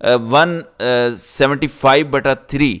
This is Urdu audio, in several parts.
175/3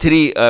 3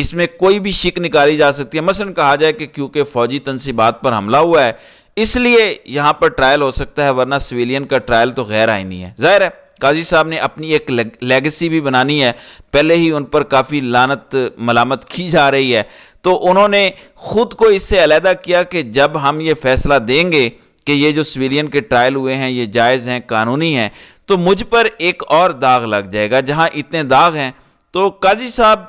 اس میں کوئی بھی شک نکالی جا سکتی ہے. مثلا کہا جائے کہ کیونکہ فوجی تنصیبات پر حملہ ہوا ہے اس لیے یہاں پر ٹرائل ہو سکتا ہے, ورنہ سویلین کا ٹرائل تو غیر آئینی ہے. ظاہر ہے قاضی صاحب نے اپنی ایک لیگیسی بھی بنانی ہے, پہلے ہی ان پر کافی لعنت ملامت کی جا رہی ہے, تو انہوں نے خود کو اس سے علیحدہ کیا کہ جب ہم یہ فیصلہ دیں گے کہ یہ جو سویلین کے ٹرائل ہوئے ہیں یہ جائز ہیں, قانونی ہیں, تو مجھ پر ایک اور داغ لگ جائے گا. جہاں اتنے داغ ہیں تو قاضی صاحب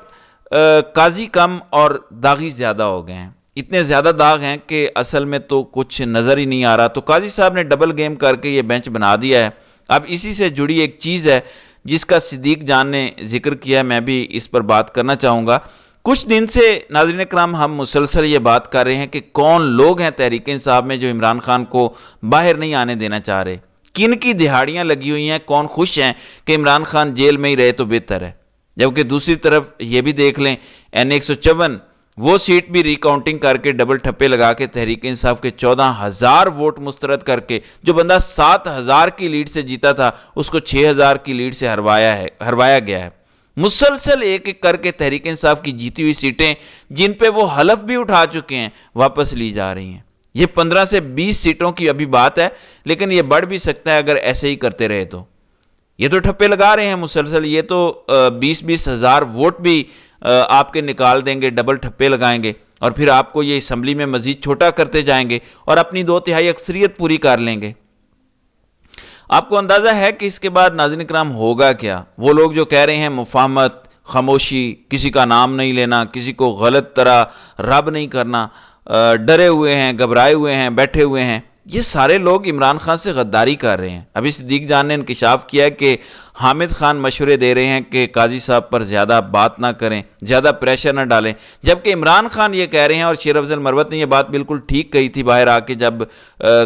قاضی کم اور داغی زیادہ ہو گئے ہیں. اتنے زیادہ داغ ہیں کہ اصل میں تو کچھ نظر ہی نہیں آ رہا. تو قاضی صاحب نے ڈبل گیم کر کے یہ بینچ بنا دیا ہے. اب اسی سے جڑی ایک چیز ہے جس کا صدیق جان نے ذکر کیا, میں بھی اس پر بات کرنا چاہوں گا. کچھ دن سے ناظرین کرام ہم مسلسل یہ بات کر رہے ہیں کہ کون لوگ ہیں تحریک انصاف میں جو عمران خان کو باہر نہیں آنے دینا چاہ رہے, کن کی دہاڑیاں لگی ہوئی ہیں, کون خوش ہیں کہ عمران خان جیل میں ہی رہے تو بہتر ہے. جبکہ دوسری طرف یہ بھی دیکھ لیں N154 وہ سیٹ بھی ریکاؤنٹنگ کر کے ڈبل ٹھپے لگا کے تحریک انصاف کے 14,000 ووٹ مسترد کر کے, جو بندہ 7,000 کی لیڈ سے جیتا تھا اس کو 6,000 کی لیڈ سے ہروایا گیا ہے. مسلسل ایک ایک کر کے تحریک انصاف کی جیتی ہوئی سیٹیں جن پہ وہ حلف بھی اٹھا چکے ہیں واپس لی جا رہی ہیں. یہ 15 سے 20 سیٹوں کی ابھی بات ہے, لیکن یہ بڑھ بھی سکتا ہے اگر ایسے ہی کرتے رہے تو. یہ تو ٹھپے لگا رہے ہیں مسلسل, یہ تو 20-20 ہزار ووٹ بھی آپ کے نکال دیں گے, ڈبل ٹھپے لگائیں گے, اور پھر آپ کو یہ اسمبلی میں مزید چھوٹا کرتے جائیں گے اور اپنی 2/3 اکثریت پوری کر لیں گے. آپ کو اندازہ ہے کہ اس کے بعد ناظرین کرام ہوگا کیا؟ وہ لوگ جو کہہ رہے ہیں مفاہمت, خاموشی, کسی کا نام نہیں لینا, کسی کو غلط طرح رب نہیں کرنا, ڈرے ہوئے ہیں, گھبرائے ہوئے ہیں, بیٹھے ہوئے ہیں, یہ سارے لوگ عمران خان سے غداری کر رہے ہیں. ابھی صدیق جان نے انکشاف کیا ہے کہ حامد خان مشورے دے رہے ہیں کہ قاضی صاحب پر زیادہ بات نہ کریں, زیادہ پریشر نہ ڈالیں, جبکہ عمران خان یہ کہہ رہے ہیں, اور شیر افضل مروت نے یہ بات بالکل ٹھیک کہی تھی باہر آ کے جب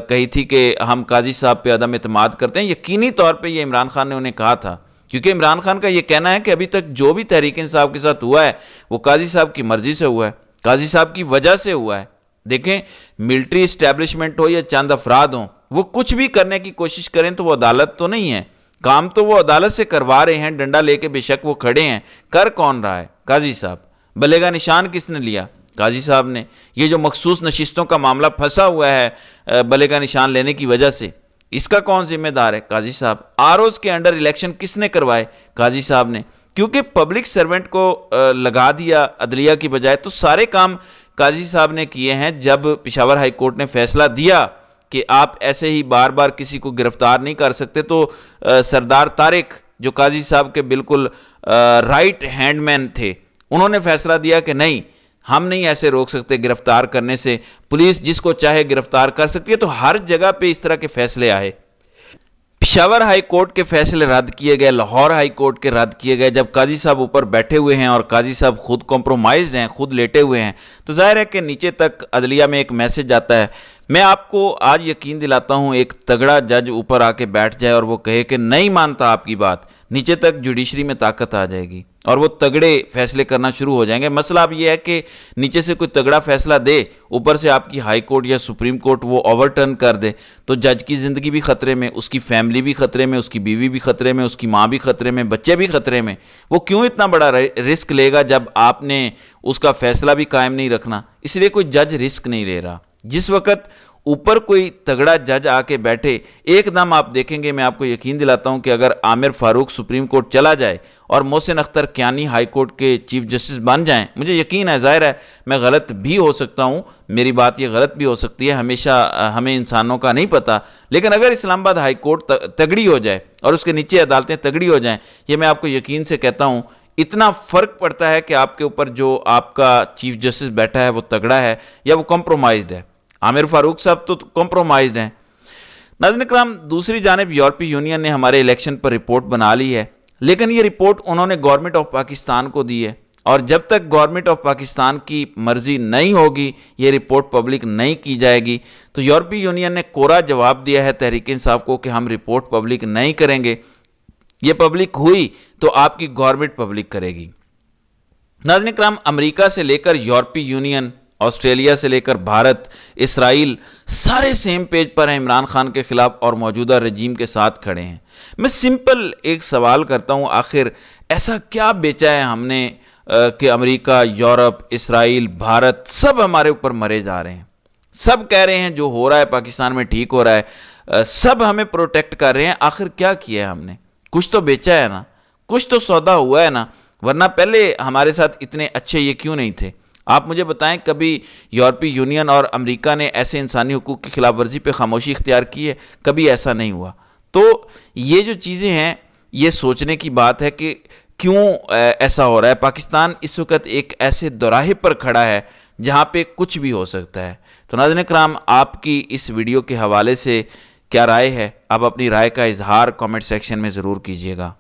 کہی تھی کہ ہم قاضی صاحب پہ عدم اعتماد کرتے ہیں. یقینی طور پہ یہ عمران خان نے انہیں کہا تھا, کیونکہ عمران خان کا یہ کہنا ہے کہ ابھی تک جو بھی تحریک انصاف کے ساتھ ہوا ہے وہ قاضی صاحب کی مرضی سے ہوا ہے, قاضی صاحب کی وجہ سے ہوا ہے. دیکھیں ملٹری اسٹیبلشمنٹ ہو یا چند افراد ہوں, وہ کچھ بھی کرنے کی کوشش کریں تو وہ عدالت تو نہیں ہے, کام تو وہ عدالت سے کروا رہے ہیں, ڈنڈا لے کے بے شک وہ کھڑے ہیں, کر کون رہا ہے؟ قاضی صاحب. بلے کا نشان کس نے لیا؟ قاضی صاحب نے. یہ جو مخصوص نشستوں کا معاملہ پھنسا ہوا ہے بلے کا نشان لینے کی وجہ سے, اس کا کون ذمہ دار ہے؟ قاضی صاحب. ROs کے انڈر الیکشن کس نے کروائے؟ قاضی صاحب نے. کیونکہ پبلک سرونٹ کو لگا دیا عدلیہ کی بجائے, تو سارے کام قاضی صاحب نے کیے ہیں. جب پشاور ہائی کورٹ نے فیصلہ دیا کہ آپ ایسے ہی بار بار کسی کو گرفتار نہیں کر سکتے, تو سردار طارق جو قاضی صاحب کے بالکل رائٹ ہینڈ مین تھے, انہوں نے فیصلہ دیا کہ نہیں, ہم نہیں ایسے روک سکتے گرفتار کرنے سے, پولیس جس کو چاہے گرفتار کر سکتی ہے. تو ہر جگہ پہ اس طرح کے فیصلے آئے. پشاور ہائی کورٹ کے فیصلے رد کیے گئے, لاہور ہائی کورٹ کے رد کیے گئے. جب قاضی صاحب اوپر بیٹھے ہوئے ہیں اور قاضی صاحب خود کمپرومائزڈ ہیں, خود لیٹے ہوئے ہیں, تو ظاہر ہے کہ نیچے تک عدلیہ میں ایک میسج آتا ہے. میں آپ کو آج یقین دلاتا ہوں, ایک تگڑا جج اوپر آ کے بیٹھ جائے اور وہ کہے کہ نہیں مانتا آپ کی بات, نیچے تک جوڈیشری میں طاقت آ جائے گی اور وہ تگڑے فیصلے کرنا شروع ہو جائیں گے. مسئلہ اب یہ ہے کہ نیچے سے کوئی تگڑا فیصلہ دے, اوپر سے آپ کی ہائی کورٹ یا سپریم کورٹ وہ اوور ٹرن کر دے, تو جج کی زندگی بھی خطرے میں, اس کی فیملی بھی خطرے میں, اس کی بیوی بھی خطرے میں, اس کی ماں بھی خطرے میں, بچے بھی خطرے میں. وہ کیوں اتنا بڑا رسک لے گا جب آپ نے اس کا فیصلہ بھی قائم نہیں رکھنا؟ اس لیے کوئی جج رسک نہیں لے رہا. جس وقت اوپر کوئی تگڑا جج آ کے بیٹھے, ایک دم آپ دیکھیں گے, میں آپ کو یقین دلاتا ہوں کہ اگر عامر فاروق سپریم کورٹ چلا جائے اور محسن اختر کیانی ہائی کورٹ کے چیف جسٹس بن جائیں, مجھے یقین ہے, ظاہر ہے میں غلط بھی ہو سکتا ہوں, میری بات یہ غلط بھی ہو سکتی ہے, ہمیشہ ہمیں انسانوں کا نہیں پتہ, لیکن اگر اسلام آباد ہائی کورٹ تگڑی ہو جائے اور اس کے نیچے عدالتیں تگڑی ہو جائیں, یہ میں آپ کو یقین سے کہتا ہوں, اتنا فرق پڑتا ہے کہ آپ کے اوپر جو آپ کا چیف جسٹس بیٹھا ہے وہ تگڑا ہے یا وہ کمپرومائزڈ ہے. عامر فاروق صاحب تو کمپرومائزڈ ہیں. ناظرین کرام, دوسری جانب یورپی یونین نے ہمارے الیکشن پر رپورٹ بنا لی ہے, لیکن یہ رپورٹ انہوں نے گورنمنٹ آف پاکستان کو دی ہے, اور جب تک گورنمنٹ آف پاکستان کی مرضی نہیں ہوگی یہ رپورٹ پبلک نہیں کی جائے گی. تو یورپی یونین نے کورا جواب دیا ہے تحریک انصاف کو کہ ہم رپورٹ پبلک نہیں کریں گے, یہ پبلک ہوئی تو آپ کی گورنمنٹ پبلک کرے گی. ناظرین کرام, امریکہ سے لے کر یورپی یونین, آسٹریلیا سے لے کر بھارت, اسرائیل, سارے سیم پیج پر ہیں عمران خان کے خلاف اور موجودہ رجیم کے ساتھ کھڑے ہیں. میں سمپل ایک سوال کرتا ہوں, آخر ایسا کیا بیچا ہے ہم نے کہ امریکہ، یورپ، اسرائیل، بھارت سب ہمارے اوپر مرے جا رہے ہیں، سب کہہ رہے ہیں جو ہو رہا ہے پاکستان میں ٹھیک ہو رہا ہے، سب ہمیں پروٹیکٹ کر رہے ہیں. آخر کیا کیا ہے ہم نے؟ کچھ تو بیچا ہے نا، کچھ تو سودا ہوا ہے نا، ورنہ پہلے ہمارے ساتھ اتنے اچھے یہ کیوں نہیں تھے؟ آپ مجھے بتائیں کبھی یورپی یونین اور امریکہ نے ایسے انسانی حقوق کی خلاف ورزی پہ خاموشی اختیار کی ہے؟ کبھی ایسا نہیں ہوا. تو یہ جو چیزیں ہیں یہ سوچنے کی بات ہے کہ کیوں ایسا ہو رہا ہے. پاکستان اس وقت ایک ایسے دوراہے پر کھڑا ہے جہاں پہ کچھ بھی ہو سکتا ہے. تو ناظرین کرام، آپ کی اس ویڈیو کے حوالے سے کیا رائے ہے؟ آپ اپنی رائے کا اظہار کامنٹ سیکشن میں ضرور کیجیے گا.